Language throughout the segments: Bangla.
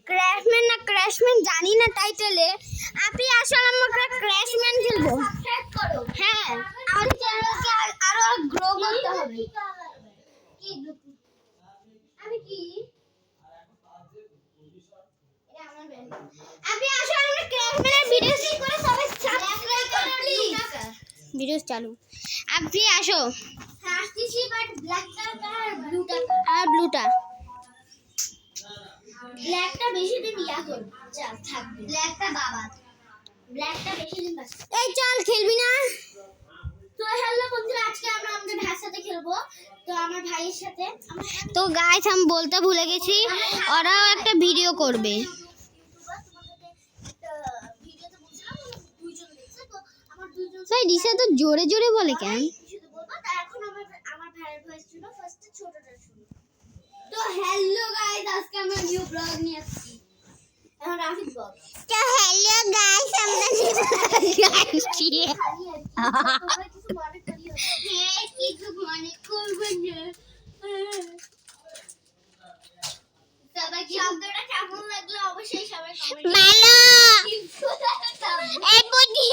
ক্র্যাশম্যান না ক্র্যাশম্যান জানি না টাইটেলে। আপনি আসলে আমরা ক্র্যাশম্যান খেলবো। হ্যাঁ, আমাদের চ্যানেলকে আরো গ্রো করতে হবে। আমি কি আপনি আসলে আমরা ক্র্যাশম্যানের ভিডিও করে সবাই সাবস্ক্রাইব করুন প্লিজ। ভিডিও চালু। আপনি আসো। আসছি বাট ব্ল্যাকটা আর ব্লুটা ব্ল্যাকটা বেশি দিন করবে থাকবে। ব্ল্যাকটা বেশি দিন এই চল খেলবি না? তো হ্যালো বন্ধুরা, আজকে আমরা আমাদের ভাইয়ের সাথে খেলবো। তো আমার ভাইয়ের সাথে তো গাইস আমি বলতে ভুলে গেছি, ওরাও একটা ভিডিও করবে। ভাই দিশা তো জোরে জোরে বলে কেন? তো হ্যালো গাইস, আজকে আমরা নিউ ব্লগ নিয়ে আসছি। এখন রাফিক ব্লগ। তো হ্যালো গাইস, আমরা নিউ ব্লগ নিয়ে আসছি। হ্যাঁ, কিছু মনে করবে না। সবাই শব্দটা কেমন লাগলো অবশ্যই সবাই কমেন্ট ভালো। এই পটি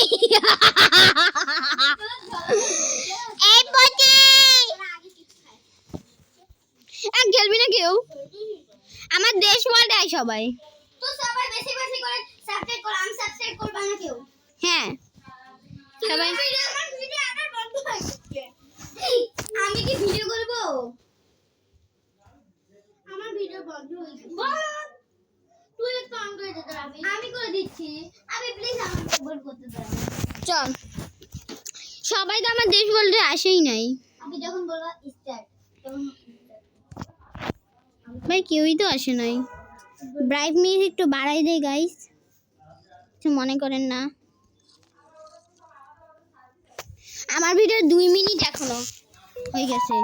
খেলবি না কেউ? আমার দেশ ওয়ার্ল্ড আই সবাই। তো সবাই বেশি বেশি করে সাবস্ক্রাইব করো, আনসাবস্ক্রাইব করবে না কেউ। হ্যাঁ সবাই। ভিডিও আবার বন্ধ হয়ে গেছে। আমি কি ভিডিও করব? আমার ভিডিও বন্ধ হয়ে গেছে। তুই একটু অন করে দে রাবি। আমি করে দিচ্ছি। আমি প্লিজ আমাকে বল করতে দাও। চল, সবাই তো আমার দেশ ওয়ার্ল্ডে আসেই নাই। আমি যখন বলবো স্টার্ট তখন ভাই কেউই তো আসে নাই। ব্রাইটনেস একটু বাড়াই দেই গাইস, কিছু মনে করেন না। আমার ভিডিও 2 মিনিট এখনো হয়ে গেছে।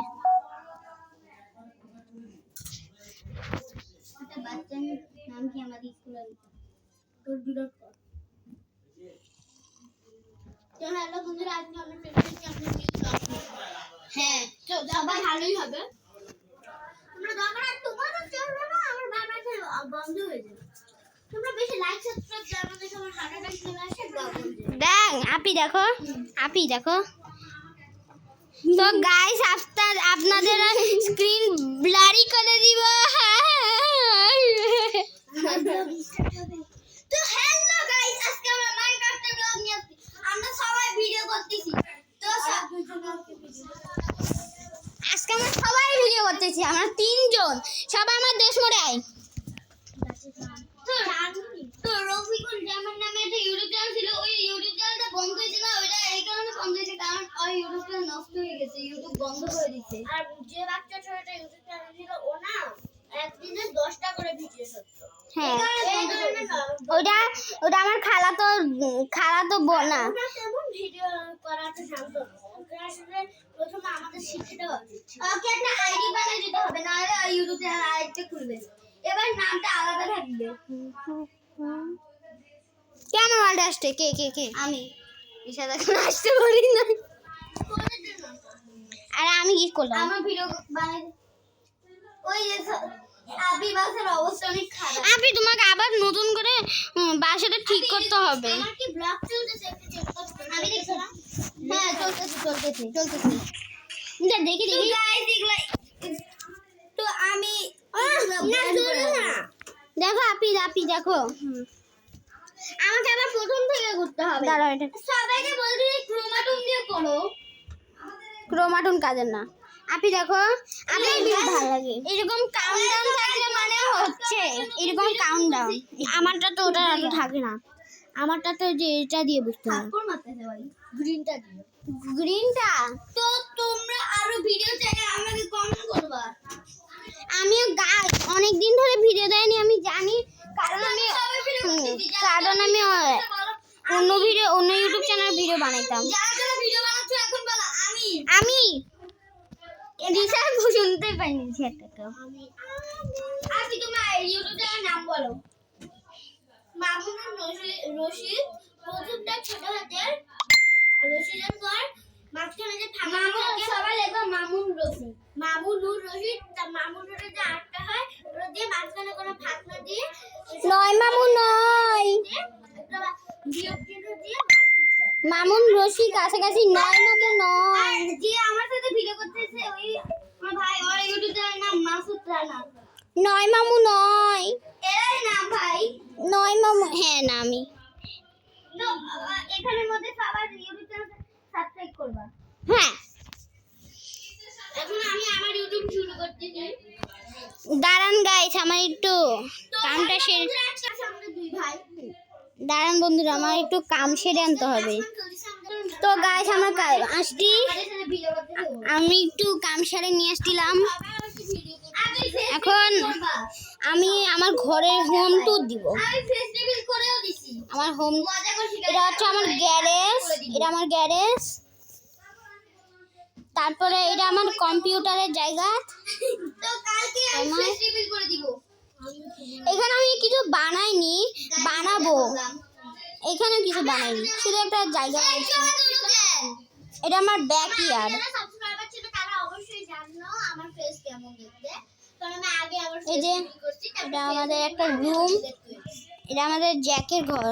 একটা বাচ্চার নাম কি আমাদের স্কুলে তোর ভিডিও কর। তো হ্যালো বন্ধুরা, আজকে আমরা প্রেজেন্ট ক্যাম্পে নিয়ে। হ্যাঁ তো সবাই ভালোই হবে। তোমরা দরকার তোমারও চলবে না, আমার বারবার বন্ধ হয়ে যাবে। তোমরা বেশি লাইক সাবস্ক্রাইব করো, আমাদের সবার হার্ট অ্যাটাক চলে আসে। দেখ আপি দেখো। তো গাইস আপনাদের স্ক্রিন ব্লারি করে দিব। তো হ্যালো গাইস, আজকে আমরা মাইনক্রাফটের ব্লগ নিয়ে আসছি। আমরা সবাই ভিডিও করতেছি। তো আজকে আমরা সবাই ভিডিও করতেছি, আমরা 3 জন। সবাই আমার দেশ মোড়ে আয়। তো রফিকুল জামান নামে একটা ইউটিউব চ্যানেল ছিল, ওই ইউটিউব চ্যানেলটা বন্ধ হয়েছে না, ওইটা এই কারণে বন্ধ হয়েছে কারণ ওই ইউটিউবটা নষ্ট হয়ে গেছে, ইউটিউব বন্ধ করে দিয়েছে। আর যে বাচ্চা ছোটটা ইউটিউব চ্যানেল ছিল ও না একদিনে 10টা করে ভিডিও করতো। হ্যাঁ ওটা আমার খালাতো বোন না। ওটা কেমন ভিডিও করাতে জানতো না, আসলে প্রথমে আমাদের শিখতে হবে। ওকে একটা আইডি বানিয়ে দিতে হবে, না হলে ইউটিউব চ্যানেল আরেকটা খুলবে। এবার নামটা আলাদা থাকবে। কেন ওয়ার্ল্ড আসছে? কে আমি ইশাদ এখন আসতে পারি না। আরে আমি কি করলাম? আমার ভিডিও বানাই ওই যে আপনি বাসার অবস্থা অনেক খারাপ। আপনি তোমাকে আবার নতুন করে বাসাটা ঠিক করতে হবে। আমার কি ব্লগ চলতেছে একটু চেক করতে। আমি দেখছি না। হ্যাঁ চলতেছে। না দেখি গাইস এগুলা। তো আমি না চলো না। দেখো আপি দেখো। আমাকে আবার প্রথম থেকে করতে হবে। দাঁড়াও, এটা সবাইকে বলছি ক্রোমাটুন দিয়ে করো। ক্রোমাটুন কাজের না। আপনি দেখো, আপনি ভালো লাগে এরকম কাউন্টডাউন থাকলে মানে হচ্ছে এরকম কাউন্টডাউন। আমারটা তো ওটা এত থাকে না, আমারটা তো যে এটা দিয়ে বুঝতে হবে। কোন মাত্রাতে ভাই গ্রিনটা তো তোমরা আরো ভিডিও চাইলে আমাকে কমেন্ট করবা। আমিও অনেক দিন ধরে ভিডিও দেয়নি, আমি জানি কারণ আমি অন্য ইউটিউব চ্যানেল ভিডিও বানাইতাম। যারা ভিডিও বানাচ্ছ এখন বলো আমি দিশা শুনতে পাইনি সেটা। আমি তোমার ইউটিউব চ্যানেলের নাম বলো। মামুন রশিদ, প্রথমটা ছোট হাতের রশিদের পর মাঝখানে যে থামা থাকে সবাই লেখো মামুন রশিদ। মামুনুর রশিদ, মামুনুরের যে আটটা হয় ওটা দিয়ে মাঝখানে কোনো ফাঁক না দিয়ে নয় মামু নয়, একটা বিয়োগ চিহ্ন দিয়ে মামুন রশি কাছাকাছি নয় মামু নয়। যে আমার সাথে ভিডিও করতেছে ওই আমার ভাই, ওর ইউটিউব চ্যানেল নাম মাসুদ রানা। নয় মামু নয়, এরাই নাম ভাই। নয় মামু, হ্যাঁ না আমি। তো এখানের মধ্যে সবার ইউটিউব চ্যানেল সাবস্ক্রাইব করবা। হ্যাঁ এখন আমি আমার ইউটিউব শুরু করতেছি। দাঁড়ান গাইস, আমার একটু কামটা সেরে, আমরা দুই ভাই দাঁড়ান বন্ধুরা, আমার একটু কাম সেরে আনতে হবে। তো গাইস আমরা আসছি, আমি একটু কাম সেরে নিয়ে আসছিলাম। এখন আমি আমার ঘরের হোম ট্যুর দিব। আমি ফেস্টিভ্যাল করেও দিছি। আমার হোম, মজা করছি। এটা হচ্ছে আমার গ্যারেজ, এটা আমার গ্যারেজ। তারপরে এটা আমার কম্পিউটারের জায়গা। তো কালকে আমি ফেস্টিভ্যাল করে দিব। এখানে আমি কিছু বানাইনি, বানাবো। এখানে কিছু বানাইনি, শুধু একটা জায়গা আছে। এটা আমার ব্যাকইয়ার্ড। সাবস্ক্রাইবার ছিল তারা অবশ্যই জানো আমার ফেস কেমন দেখতে। কারণ আমি আগে আমার এই যে এটা আমাদের একটা রুম, এটা আমাদের জ্যাকের ঘর।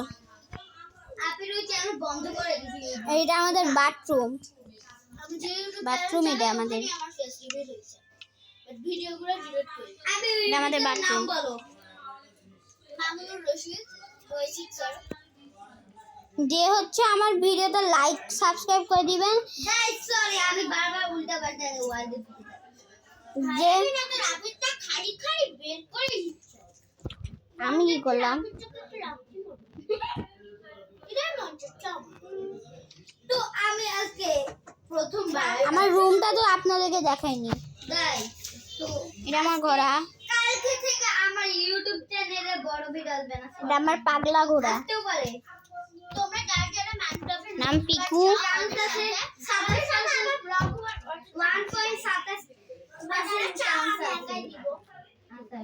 আপনি ওই চ্যানেল বন্ধ করে দিবি। এটা আমাদের বাথরুম, আমি যে বাথরুম এটা আমাদের। আমার ফেস রিভিল হইছে। বাট ভিডিওগুলো ডিলিট করি। আমি এটা আমাদের বাথরুম। নাম বলো। মামুনুর রশিদ, ওই সিক্সার। যে হচ্ছে আমার ভিডিওতে লাইক সাবস্ক্রাইব করে দিবেন। গাইস সরি, আমি বারবার উল্টা পাল্টা ওয়ার্ড দিচ্ছি। যে রাবিটটা খালি খালি বের করে দিচ্ছে। আমি কি করলাম? তো আমি আজকে প্রথমবার আমার রুমটা তো আপনাদেরকে দেখাইনি। গাইস, তো এটা আমার ঘোড়া, কালকে থেকে আমার ইউটিউব চ্যানেলে বড় ভিডিও আসবে না। এটা আমার পাগলা ঘোড়া, আসতেও পারে। তোমরা যার যারা মাইনক্রাফটের নাম পিকু। আছে, সবাই সাথে আমার ব্লগ 1.27 পার্সেন্ট চান্স আছে। আচ্ছা,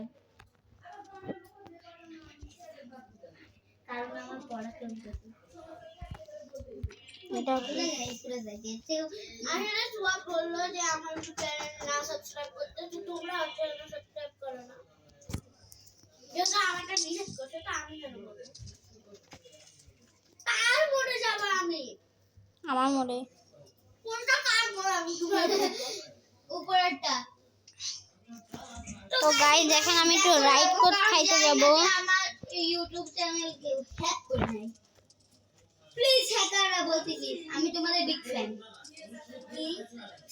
কারণ আমার পড়া চলতেছে। এটা আসলে সোয়াব বললো যে আমার চ্যানেল না সাবস্ক্রাইব করতে, তো তোমরা চ্যানেল সাবস্ক্রাইব করো না। যেহেতু আমাকে নিষেধ করছে, তো আমি কেন বলবো? কার মরে যাবো আমি? আমার মনে। কোনটা কার মরে? আমি উপরেরটা। তো গাইস দেখেন, আমি একটু রাইড কোড খাইতে যাব। আমার ইউটিউব চ্যানেলকে হ্যাক করে নাই। প্লিজ হ্যাকাররা বলতেছি, আমি তোমাদের বিগ ফ্যান।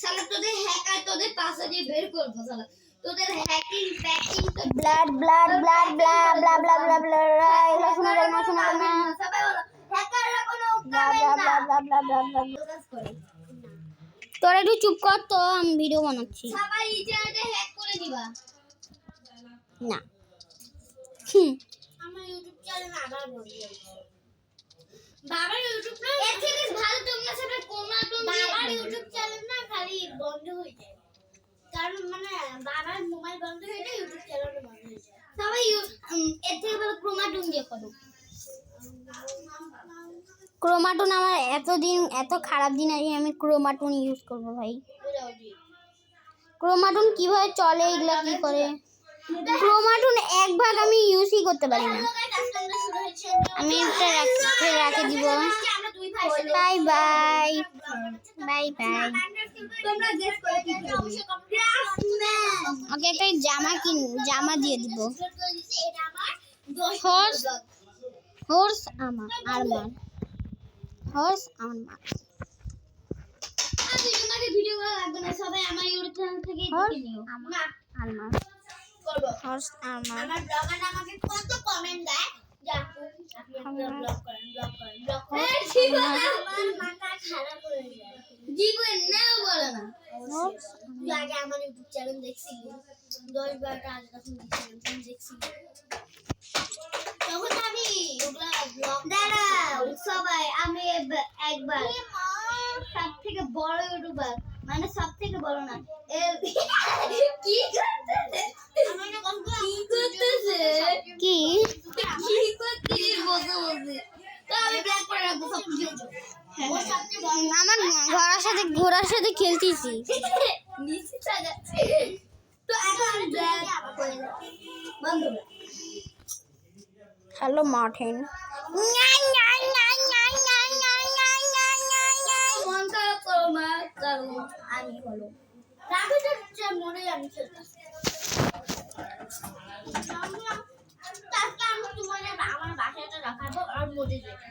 সালা তোদের হ্যাকার, তোদের পাসওয়ার্ড দিয়ে বের করবো সালা। তোদের হ্যাকিং প্যাকিং তো ব্লাড ব্লাড ব্লাড ব্লা ব্লা ব্লা ব্লা ব্লা, এগুলো শোনা যায় না, শোনা যায় না। সবাই বলো হ্যাকাররা কোনো ব্লা কামেন ব্লা না। ব্লা ব্লা ব্লা ব্লা ব্লা। ফোকাস করে তোরা একটু চুপ কর তো, আমি ভিডিও বানাচ্ছি। সবাই এই চ্যানেলটা হ্যাক করে দিবা। না আমার ইউটিউব চ্যানেল আবার বন্ধ হয়েছে। বাবার ইউটিউব না এর থেকে ভালো তোমরা সবাই কোমাটন দিয়ে বাবার ইউটিউব চ্যানেল না খালি বন্ধ হয়ে যায়। কারণ মানে বাবার মোবাইল বন্ধ হয়ে যায়, ইউটিউব চ্যানেল বন্ধ হয়ে যায়। সবাই এর থেকে ভালো ক্রোমাটন দিয়ে করো। ক্রোমাটন আমার এতদিন, এত খারাপ দিন আগে আমি ক্রোমাটন ইউজ করবো ভাই। ক্রোমাটন কিভাবে চলে, এগুলা কি করে? ক্রোমাটন এক ভাগ আমি ইউজই করতে পারি না। আমি এটা রাখে দিব। Bye bye bye bye. তোমরা গেস করে কি করবে? ওকে একটা জামা দিয়ে দিব। এটা আমার 10 হর্স হর্স আমার আরমার, হর্স আমার। আমি তোমাদের ভিডিও লাগবে না, সবাই আমার ইউটিউব চ্যানেল থেকে দেখে নিও। না আরমার, করব। হর্স আমার। আমার ব্লগার আমাকে কত কমেন্ট দেয় যে আপু আপনি একটা ব্লগ করেন, ব্লগ করেন, ব্লগ করেন। আমার মাথা খারাপ হয়ে যায়। জীবন নাও বলে না। তুই আগে আমার ইউটিউব চ্যানেল দেখছিলি 10-12টা আগে তখন দেখছিলি। তখন আমি ওগুলা ব্লগ দাঁড়াও সবাই, আমি একবার সব থেকে বড় ইউটিউবার, মানে সব থেকে বড় না, কি করতেছে কি বসে বসে, তো আমি ব্ল্যাক করে রাখবো সব কিছু। আমার ঘোড়ার সাথে খেলতেছি। নিচে যাচ্ছে হ্যালো মার্টিন। মন খারাপ করো না, কারণ আমি হলো রাবিদের যে মনে আমি খেলতেছি। তারপর আমি তোমাদের আমার বাসাটা রাখাবো আর মরে যাবো।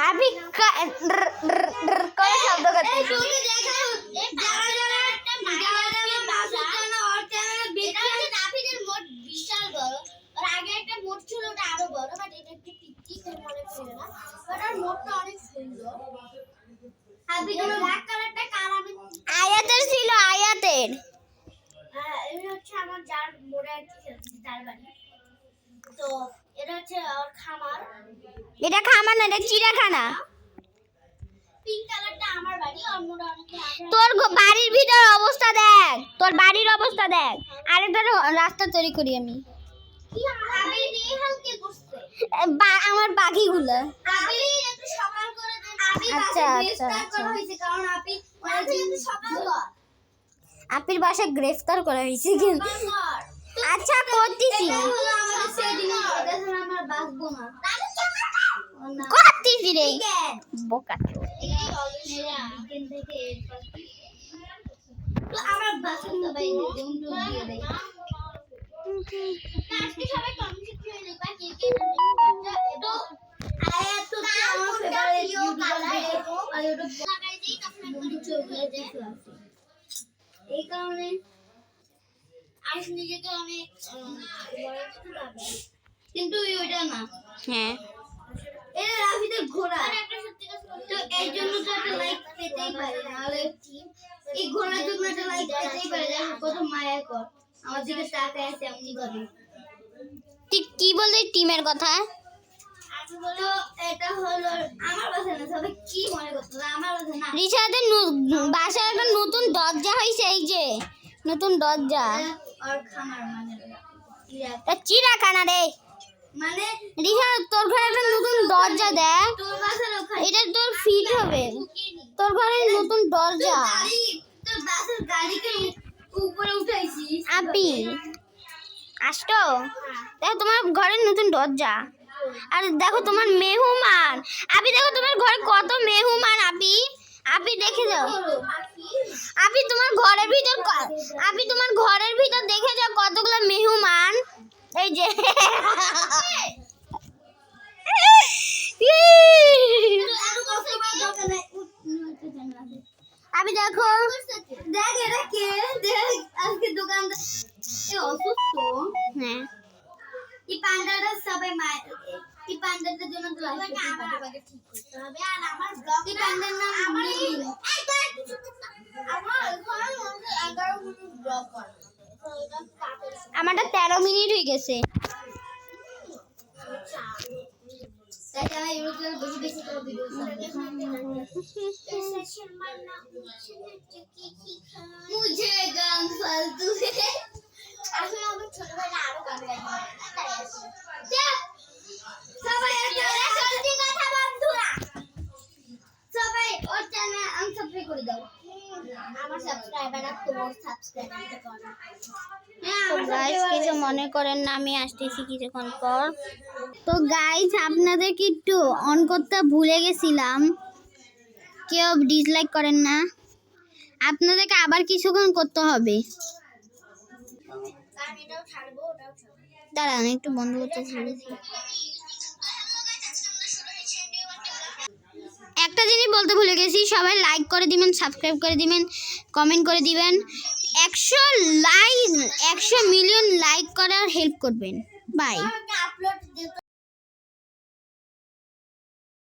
अभी कोई शब्द करते हैं। আয়াতের ছিল আয়াতের। আমার যার মোড়ে আর কি তার বাড়ি, তো এটা হচ্ছে ওর খামার। এটা খামার না, এটা চিড়িয়াখানা। পিঙ্ক কালারটা আমার বাড়ি, আর মোড়ে অনেকে তোর বাড়ির ভিতর অবস্থা দেখ, তোর বাড়ির অবস্থা দেখ। আরেকটা রাস্তা তৈরি করি আমি। কি আমি রেহাল কে করছে আমার পাখিগুলো। আমি একটু সকাল করে দেন। আমি আচ্ছা, বাসে আচ্ছা, গ্রেফতার আচ্ছা। করা হয়েছে, কারণ আপনি একটু সকাল কর। আপির বাসায় গ্রেফতার করা হয়েছে কিন্তু। আচ্ছা করতেছি, এটা হলো আমাদের সেদিন, এটা হলো আমার বাসবো না। করতেছি রে বোকা। এই অলরেডি বিকেল থেকে তো আমার বাসা সবাই যেমন দিয়ে দেয়। আজকে সবাই কমেন্ট সেকশনে লিখবা কে কে জানেন এটা। আয়াত তো আমার ফেভারিট ইউটিউবার, আর ইউটিউব লাগাই দেই তখন একদম চলে যায়। এই কারণে আজ নিজেকে অনেক বড় কিছু লাগে, কিন্তু ওইটা না। হ্যাঁ এটা রাফিদের ঘোড়া, তো এর জন্য তো একটা লাইক পেতেই পারে, নাহলে এই ঘোড়ার জন্য একটা লাইক পেতেই পারে। দেখো কত মায়া কর, আমার দিকে তাকায় আছে এমনি করে। তুই কি বললি টিমের কথা? আমি বলো এটা হলো আমার বাসা না, সবাই কি মনে করতো আমার বাসা না। রিশাদের বাসায় একটা নতুন দরজা হয়েছে, এই যে নতুন দরজা। আর খামার মানে এটা চিড়িয়াখানা রে। মানে রিশা তোর ঘরে একটা নতুন দরজা দেখ, তোর বাসার ওখানে এটা তোর ফিট হবে। তোর ঘরে নতুন দরজা। তোর বাসার গাড়িকে উপরে উঠাইছিস। আপি আসতো, দেখো তোমার ঘরের নতুন দরজা। আর দেখো তোমার মেহমান। আপি দেখো তোমার ঘরে কত মেহমান। আপি আপি দেখে যাও, আপি তোমার ঘরের ভিতর আপি তোমার ঘরের ভিতর দেখে যাও কতগুলো মেহমান। এই যে আপি দেখো, দেখ এটা কে, দেখ আজকে দোকানদার এ অসুস্থ। হ্যাঁ এই পান্ডাটা সবাই এই পান্ডাটার জন্য তো লাইক ঠিক করতে হবে। আর আমার ব্লগ এই পান্ডার নাম আমার ঘরের মধ্যে 11 মিনিট ব্লগ করে, তো এটা কাটের আমারটা 13 মিনিট হয়ে গেছে। তাই আমি ইউটিউবে বেশি বেশি করে ভিডিও মুঝে গান ফালতু আসলে আমার ছোট ভাইরা আরো গান গায়, তাই আছে সবাই সত্যি কথা বন্ধুরা, সবাই ওর চ্যানেল আনসাবস্ক্রাইব করে দাও। আমার সাবস্ক্রাইবার আর তোর সাবস্ক্রাইব করতে পারো। তো গাইস কিছু মনে করেন না, আমি আসতেছি কিছুক্ষণ পর। তো গাইস আপনাদেরকে একটু অন করতে ভুলে গেছিলাম, কেউ ডিসলাইক করেন না। আপনাদেরকে আবার কিছুক্ষণ করতে হবে। কারণ এটাও ছাড়বো ওটাও ছাড়বো। দাঁড়ান একটু বন্ধ করতে ভুলেছি। একটা জিনিস বলতে ভুলে গেছি, সবাই লাইক করে দিবেন, সাবস্ক্রাইব করে দিবেন, কমেন্ট করে দিবেন। 100 মিলিয়ন লাইক করার হেল্প করবেন। বাই।